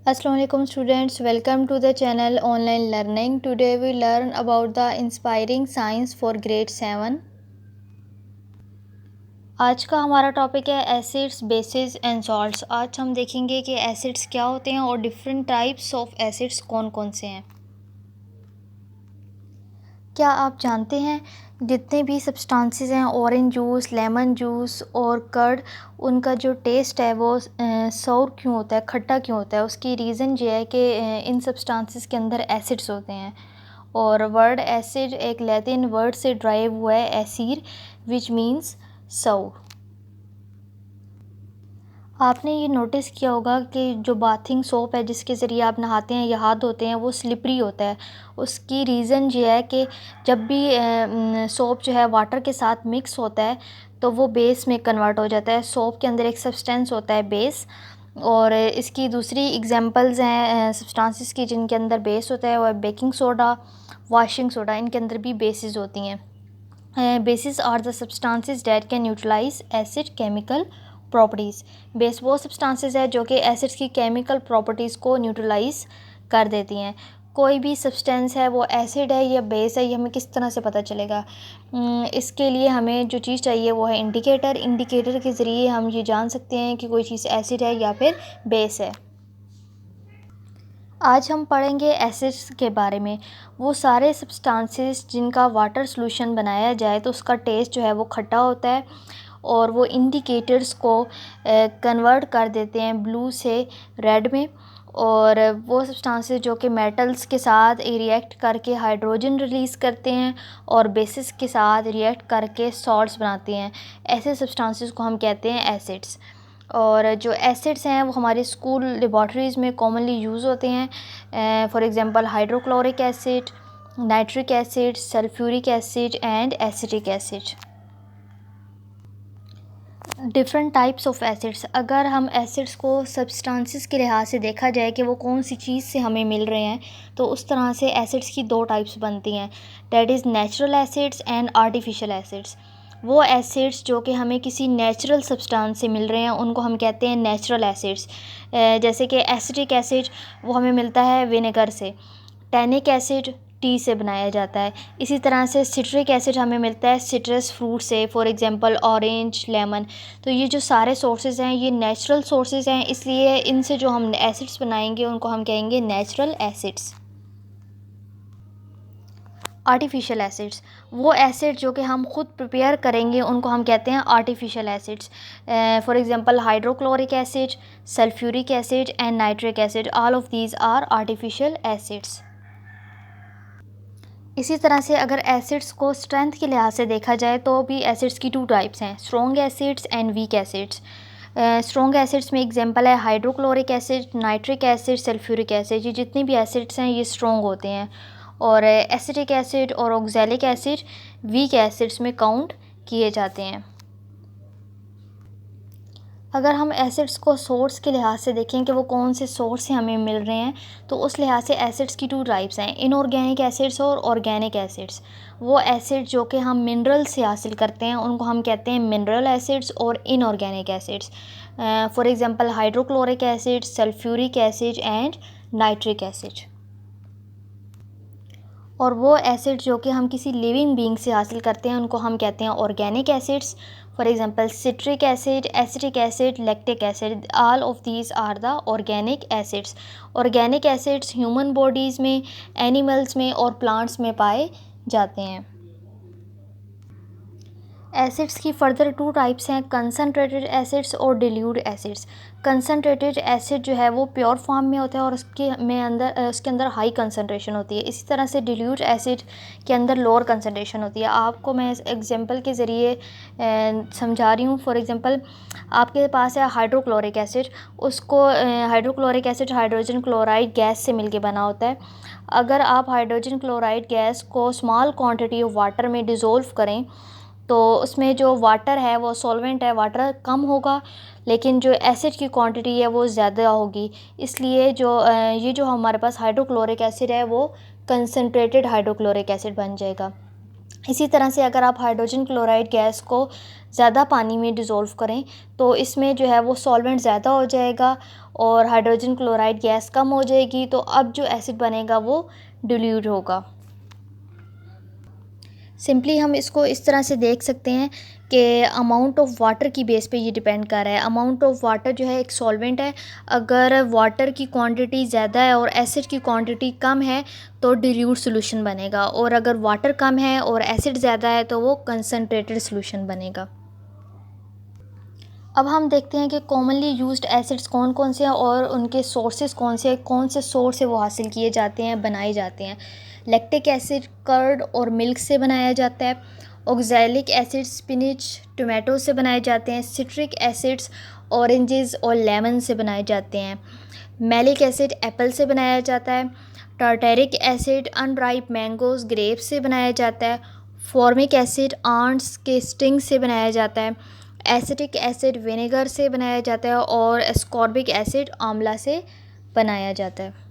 Assalamualaikum students, welcome to the channel Online Learning. Today we learn about the inspiring science for grade 7. आज का हमारा topic है acids, basis and salts. आज हम देखेंगे कि एसिड्स क्या होते हैं और डिफरेंट टाइप्स ऑफ एसिड्स कौन कौन से हैं। क्या आप जानते हैं जितने भी सब्सटेंसेस हैं, ऑरेंज जूस, लेमन जूस और कर्ड, उनका जो टेस्ट है वो सौर क्यों होता है, खट्टा क्यों होता है? उसकी रीज़न ये है कि इन सब्सटेंसेस के अंदर एसिड्स होते हैं। और वर्ड एसिड एक लैटिन वर्ड से ड्राइव हुआ है, एसिर, विच मीन्स सौर। आपने ये नोटिस किया होगा कि जो बाथिंग सोप है जिसके ज़रिए आप नहाते हैं या हाथ धोते हैं वो स्लिपरी होता है। उसकी रीज़न ये है कि जब भी सोप जो है वाटर के साथ मिक्स होता है तो वो बेस में कन्वर्ट हो जाता है। सोप के अंदर एक सब्सटेंस होता है बेस, और इसकी दूसरी एग्जांपल्स हैं सब्सटेंसेस की जिनके अंदर बेस होता है, और बेकिंग सोडा, वॉशिंग सोडा, इनके अंदर भी बेसिस होती हैं। Bases are the substances that can neutralise acid chemical properties. Base वो सब्सटेंसेस है जो कि एसिड्स की केमिकल प्रॉपर्टीज़ को न्यूट्रलाइज कर देती हैं। कोई भी सब्सटेंस है वो एसिड है या बेस है, ये हमें किस तरह से पता चलेगा? इसके लिए हमें जो चीज़ चाहिए वो है इंडिकेटर। इंडिकेटर के ज़रिए हम ये जान सकते हैं कि कोई चीज़ एसिड है या फिर बेस है। आज हम पढ़ेंगे एसिड्स के बारे में। वो सारे सब्सटेंसेस जिनका वाटर सॉल्यूशन बनाया जाए तो उसका टेस्ट जो है वो खट्टा होता है, और वो इंडिकेटर्स को कन्वर्ट कर देते हैं ब्लू से रेड में। और वो सब्सटेंसेस जो कि मेटल्स के साथ रिएक्ट करके हाइड्रोजन रिलीज़ करते हैं और बेसिस के साथ रिएक्ट करके सॉल्ट्स बनाते हैं, ऐसे सब्सटेंसेस को हम कहते हैं एसिड्स। और जो एसिड्स हैं वो हमारे स्कूल लेबॉर्ट्रीज़ में कॉमनली यूज़ होते हैं। For example hydrochloric acid, nitric acid, sulphuric acid and acetic acid. Different types of acids. अगर हम एसिड्स को सब्सटेंसेस के लिहाज से देखा जाए कि वो कौन सी चीज़ से हमें मिल रहे हैं, तो उस तरह से एसिड्स की दो टाइप्स बनती हैं, that is natural acids and artificial acids. वो एसिड्स जो कि हमें किसी नेचुरल सब्सटेंस से मिल रहे हैं उनको हम कहते हैं नेचुरल एसिड्स। जैसे कि एसिटिक एसिड वो हमें मिलता है विनेगर से, टैनिक एसिड टी से बनाया जाता है। इसी तरह से सिट्रिक एसिड हमें मिलता है सिट्रस फ्रूट से, फॉर एग्जांपल ऑरेंज, लेमन। तो ये जो सारे सोर्सेज हैं ये नेचुरल सोर्सेज हैं, इसलिए इनसे जो हम एसिड्स बनाएंगे उनको हम कहेंगे नेचुरल एसिड्स। आर्टिफिशियल एसिड्स, वो एसिड जो कि हम खुद प्रिपेयर करेंगे उनको हम कहते हैं artificial acids. For example hydrochloric acid, sulphuric acid and nitric acid, all of these are artificial acids. इसी तरह से अगर एसिड्स को स्ट्रेंथ के लिहाज से देखा जाए तो भी एसिड्स की टू टाइप्स हैं, strong acids and weak acids. Strong acids में एग्जांपल है hydrochloric acid, nitric acid, sulphuric acid. ये जितने भी एसिड्स हैं ये स्ट्रॉन्ग होते हैं। और एसिटिक एसिड और ऑक्सैलिक एसिड वीक एसिड्स में काउंट किए जाते हैं। अगर हम एसिड्स को सोर्स के लिहाज से देखें कि वो कौन से सोर्स से हमें मिल रहे हैं, तो उस लिहाज से एसिड्स की टू टाइप्स हैं, इनऑर्गेनिक एसिड्स और ऑर्गेनिक एसिड्स। वो एसिड जो कि हम मिनरल से हासिल करते हैं उनको हम कहते हैं मिनरल एसिड्स और inorganic acids. For example hydrochloric acid, sulphuric acid and nitric acid. और वो एसिड जो कि हम किसी लिविंग बीइंग से हासिल करते हैं उनको हम कहते हैं organic acids. For example citric acid, acetic acid, lactic acid, all of these are the organic acids. Organic acids human bodies में, एनिमल्स में और प्लांट्स में पाए जाते हैं। एसिड्स की फर्दर टू टाइप्स हैं, कंसनट्रेटेड एसिड्स और डिल्यूट एसिड्स। कंसनट्रेटेड एसिड जो है वो प्योर फॉर्म में होता है और उसके अंदर हाई कंसनट्रेशन होती है। इसी तरह से डिल्यूट एसिड के अंदर लोअर कंसनट्रेशन होती है। आपको मैं एग्जांपल के ज़रिए समझा रही हूँ। फॉर एग्जांपल आपके पास है हाइड्रोक्लोरिक एसिड, उसको hydrochloric acid hydrogen chloride gas से मिलके बना होता है। अगर आप हाइड्रोजन क्लोराइड गैस को स्मॉल क्वांटिटी ऑफ वाटर में डिज़ोल्व करें तो उसमें जो वाटर है वो सॉल्वेंट है, वाटर कम होगा, लेकिन जो एसिड की क्वांटिटी है वो ज़्यादा होगी। इसलिए ये जो हमारे पास हाइड्रोक्लोरिक एसिड है वो कंसनट्रेटेड हाइड्रोक्लोरिक एसिड बन जाएगा। इसी तरह से अगर आप हाइड्रोजन क्लोराइड गैस को ज़्यादा पानी में डिज़ोल्व करें तो इसमें जो है वो सॉल्वेंट ज़्यादा हो जाएगा और हाइड्रोजन क्लोराइड गैस कम हो जाएगी, तो अब जो एसिड बनेगा वो डिल्यूट होगा। सिंपली हम इसको इस तरह से देख सकते हैं कि अमाउंट ऑफ वाटर की बेस पे ये डिपेंड कर रहा है। अमाउंट ऑफ वाटर जो है एक सॉल्वेंट है, अगर वाटर की क्वांटिटी ज़्यादा है और एसिड की क्वांटिटी कम है तो डिल्यूट सॉल्यूशन बनेगा, और अगर वाटर कम है और एसिड ज़्यादा है तो वो कंसनट्रेटेड सॉल्यूशन बनेगा। अब हम देखते हैं कि कॉमनली यूज्ड एसिड्स कौन कौन से हैं और उनके सोर्सेज कौन से सोर्स से वो हासिल किए जाते हैं, बनाए जाते हैं। लैक्टिक एसिड कर्ड और मिल्क से बनाया जाता है। ऑक्सैलिक एसिड स्पिनिच टोमेटो से बनाए जाते हैं। सिट्रिक एसिड्स ऑरेंजेस और लेमन से बनाए जाते हैं। मैलिक एसिड एप्पल से बनाया जाता है। Tartaric acid unripe mangoes grapes से बनाया जाता है। फॉर्मिक एसिड आंट्स के स्टिंग से बनाया जाता है। एसिटिक एसिड विनेगर से बनाया जाता है और एस्कॉर्बिक एसिड आंवला से बनाया जाता है।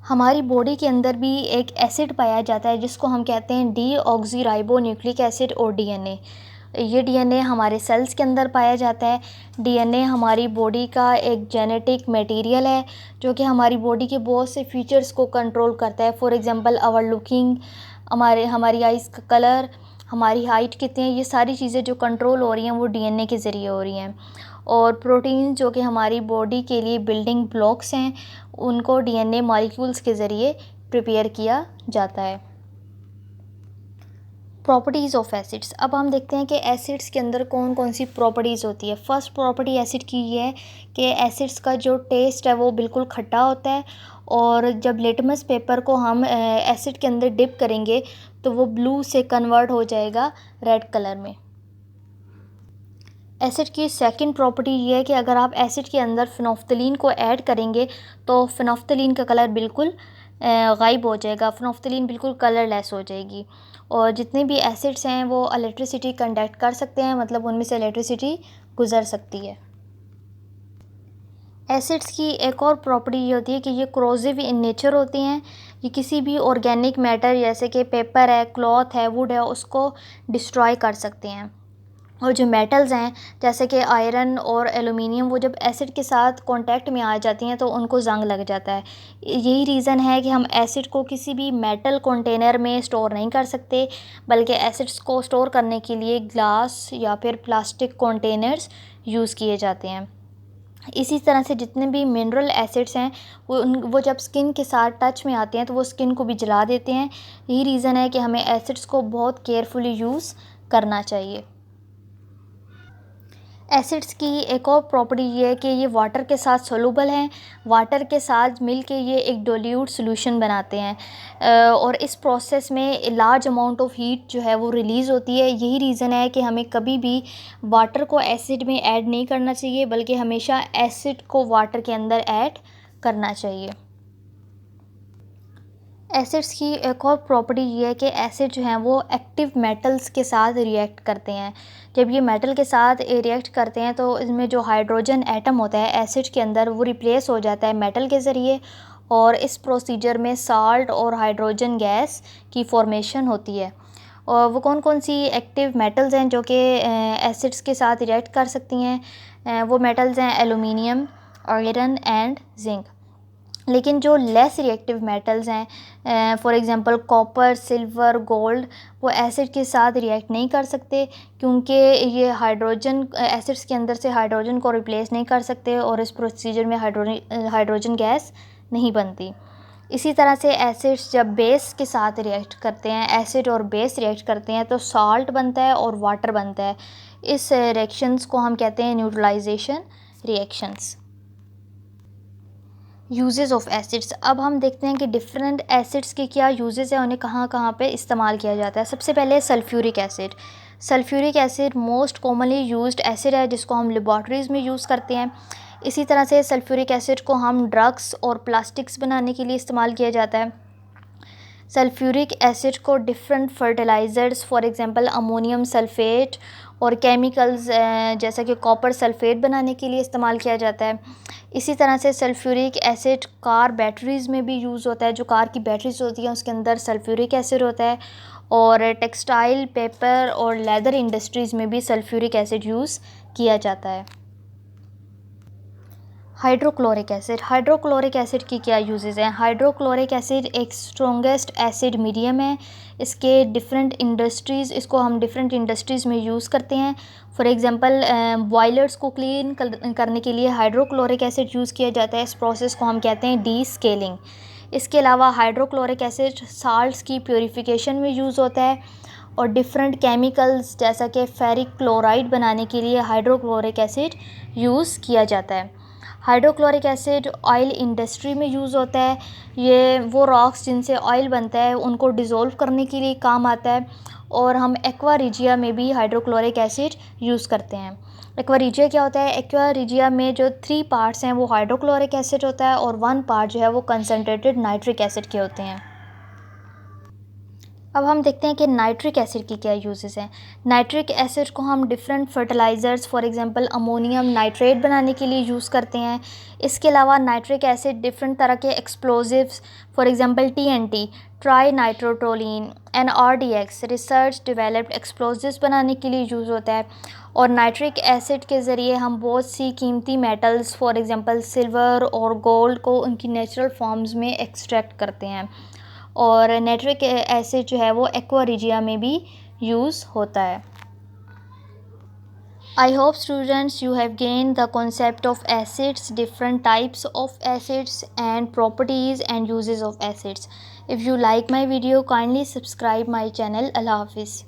हमारी बॉडी के अंदर भी एक एसिड पाया जाता है जिसको हम कहते हैं डीऑक्सीराइबो न्यूक्लिक एसिड और डीएनए। ये डीएनए हमारे सेल्स के अंदर पाया जाता है। डीएनए हमारी बॉडी का एक जेनेटिक मटेरियल है जो कि हमारी बॉडी के बहुत से फीचर्स को कंट्रोल करता है। फॉर एग्जांपल आवर लुकिंग, हमारी आइज़ का कलर, हमारी हाइट कितनी है, ये सारी चीज़ें जो कंट्रोल हो रही हैं वो डीएनए के ज़रिए हो रही हैं। और प्रोटीन जो कि हमारी बॉडी के लिए बिल्डिंग ब्लॉक्स हैं, उनको डीएनए मॉलिक्यूल्स के ज़रिए प्रिपेयर किया जाता है। Properties of acids. अब हम देखते हैं कि एसिड्स के अंदर कौन कौन सी प्रॉपर्टीज़ होती है। फर्स्ट प्रॉपर्टी एसिड की ये है कि एसिड्स का जो टेस्ट है वो बिल्कुल खट्टा होता है, और जब लिटमस पेपर को हम एसिड के अंदर डिप करेंगे तो वो ब्लू से कन्वर्ट हो जाएगा रेड कलर में। एसिड की सेकंड प्रॉपर्टी ये है कि अगर आप एसिड के अंदर फिनोफ्थलीन को ऐड करेंगे तो फिनोफ्थलीन का कलर बिल्कुल गायब हो जाएगा, फिनोफ्थलीन बिल्कुल कलरलेस हो जाएगी। और जितने भी एसिड्स हैं वो इलेक्ट्रिसिटी कंडक्ट कर सकते हैं, मतलब उनमें से इलेक्ट्रिसिटी गुजर सकती है। एसिड्स की एक और प्रॉपर्टी ये होती है कि ये क्रोजिव इन नेचर होती हैं। ये किसी भी ऑर्गेनिक मैटर जैसे कि पेपर है, क्लॉथ है, वुड है, उसको डिस्ट्रॉय कर सकते हैं। और जो मेटल्स हैं जैसे कि आयरन और एलुमिनियम, वो जब एसिड के साथ कांटेक्ट में आ जाती हैं तो उनको ज़ंग लग जाता है। यही रीज़न है कि हम एसिड को किसी भी मेटल कंटेनर में स्टोर नहीं कर सकते, बल्कि एसिड्स को स्टोर करने के लिए ग्लास या फिर प्लास्टिक कंटेनर्स यूज़ किए जाते हैं। इसी तरह से जितने भी मिनरल एसिड्स हैं वो जब स्किन के साथ टच में आते हैं तो वो स्किन को भी जला देते हैं। यही रीज़न है कि हमें एसिड्स को बहुत केयरफुली यूज़ करना चाहिए। एसिड्स की एक और प्रॉपर्टी ये है कि ये वाटर के साथ सोलूबल हैं, वाटर के साथ मिलके ये एक डाइल्यूट सॉल्यूशन बनाते हैं, और इस प्रोसेस में लार्ज अमाउंट ऑफ हीट जो है वो रिलीज़ होती है। यही रीज़न है कि हमें कभी भी वाटर को एसिड में ऐड नहीं करना चाहिए, बल्कि हमेशा एसिड को वाटर के अंदर ऐड करना चाहिए। एसिड्स की एक और प्रॉपर्टी ये है कि एसिड जो हैं वो एक्टिव मेटल्स के साथ रिएक्ट करते हैं। जब ये मेटल के साथ रिएक्ट करते हैं तो इसमें जो हाइड्रोजन एटम होता है एसिड के अंदर वो रिप्लेस हो जाता है मेटल के ज़रिए, और इस प्रोसीजर में साल्ट और हाइड्रोजन गैस की फॉर्मेशन होती है। और वो कौन कौन सी एक्टिव मेटल्स हैं जो कि एसिड्स के साथ रिएक्ट कर सकती हैं, वो मेटल्स हैं एलुमिनियम, आयरन एंड जिंक। लेकिन जो लेस रिएक्टिव मेटल्स हैं, for example copper, silver, gold, वो एसिड के साथ रिएक्ट नहीं कर सकते, क्योंकि ये हाइड्रोजन एसिड्स के अंदर से हाइड्रोजन को रिप्लेस नहीं कर सकते और इस प्रोसीजर में हाइड्रोजन गैस नहीं बनती। इसी तरह से एसिड्स जब बेस के साथ रिएक्ट करते हैं, एसिड और बेस रिएक्ट करते हैं तो साल्ट बनता है और वाटर बनता है। इस रिएक्शंस को हम कहते हैं neutralisation reactions. Uses of acids. अब हम देखते हैं कि डिफरेंट एसिड्स के क्या यूजेस हैं, उन्हें कहाँ कहाँ पे इस्तेमाल किया जाता है। सबसे पहले sulphuric acid. Sulphuric acid most commonly used acid है जिसको हम लेबॉर्ट्रीज़ में यूज़ करते हैं। इसी तरह से सल्फ्यूरिक एसिड को हम ड्रग्स और प्लास्टिक्स बनाने के लिए इस्तेमाल किया जाता है। सल्फ्यूरिक एसिड को different fertilisers for example ammonium sulphate और केमिकल्स जैसा कि कॉपर सल्फेट बनाने के लिए इस्तेमाल किया जाता है। इसी तरह से सल्फ्यूरिक एसिड कार बैटरीज़ में भी यूज़ होता है। जो कार की बैटरीज होती हैं उसके अंदर सल्फ्यूरिक एसिड होता है। और टेक्सटाइल, पेपर और लेदर इंडस्ट्रीज़ में भी सल्फ्यूरिक एसिड यूज़ किया जाता है। हाइड्रोक्लोरिक एसिड की क्या यूजेस हैं? हाइड्रोक्लोरिक एसिड एक स्ट्रॉन्गेस्ट एसिड मीडियम है। इसको हम डिफरेंट इंडस्ट्रीज़ में यूज़ करते हैं। फॉर एग्जांपल बॉयलर्स को क्लीन करने के लिए हाइड्रोक्लोरिक एसिड यूज़ किया जाता है। इस प्रोसेस को हम कहते हैं डी स्केलिंग। इसके अलावा हाइड्रोक्लोरिक एसिड साल्ट्स की प्योरीफिकेशन में यूज़ होता है। और डिफरेंट केमिकल्स जैसा कि फेरिक क्लोराइड बनाने के लिए हाइड्रोक्लोरिक एसिड यूज़ किया जाता है। हाइड्रोक्लोरिक एसिड ऑयल इंडस्ट्री में यूज़ होता है। ये वो रॉक्स जिनसे ऑयल बनता है उनको डिज़ोल्व करने के लिए काम आता है। और हम एक्वा रिजिया में भी हाइड्रोक्लोरिक एसिड यूज़ करते हैं। एक्वा रिजिया क्या होता है? एक्वा रिजिया में जो 3 पार्ट्स हैं वो हाइड्रोक्लोरिक एसिड होता है और 1 पार्ट जो है वो कंसनट्रेटेड नाइट्रिक एसिड के होते हैं। अब हम देखते हैं कि नाइट्रिक एसिड की क्या यूजेस हैं। नाइट्रिक एसिड को हम different fertilisers for example ammonium nitrate बनाने के लिए यूज़ करते हैं। इसके अलावा नाइट्रिक एसिड डिफरेंट तरह के explosives for example TNT, try nitrotoluene, NRDX research developed explosives बनाने के लिए यूज़ होता है। और नाइट्रिक एसिड के ज़रिए हम बहुत सी कीमती मेटल्स फॉर एग्जांपल सिल्वर और गोल्ड को उनकी नेचुरल फॉर्म्स में एक्सट्रैक्ट करते हैं। और नाइट्रिक एसिड जो है वो एक्वा रिजिया में भी यूज़ होता है। I hope students you have gained the concept of acids, different types of acids and properties and uses of acids. If you like my video, kindly subscribe my channel. Allah Hafiz.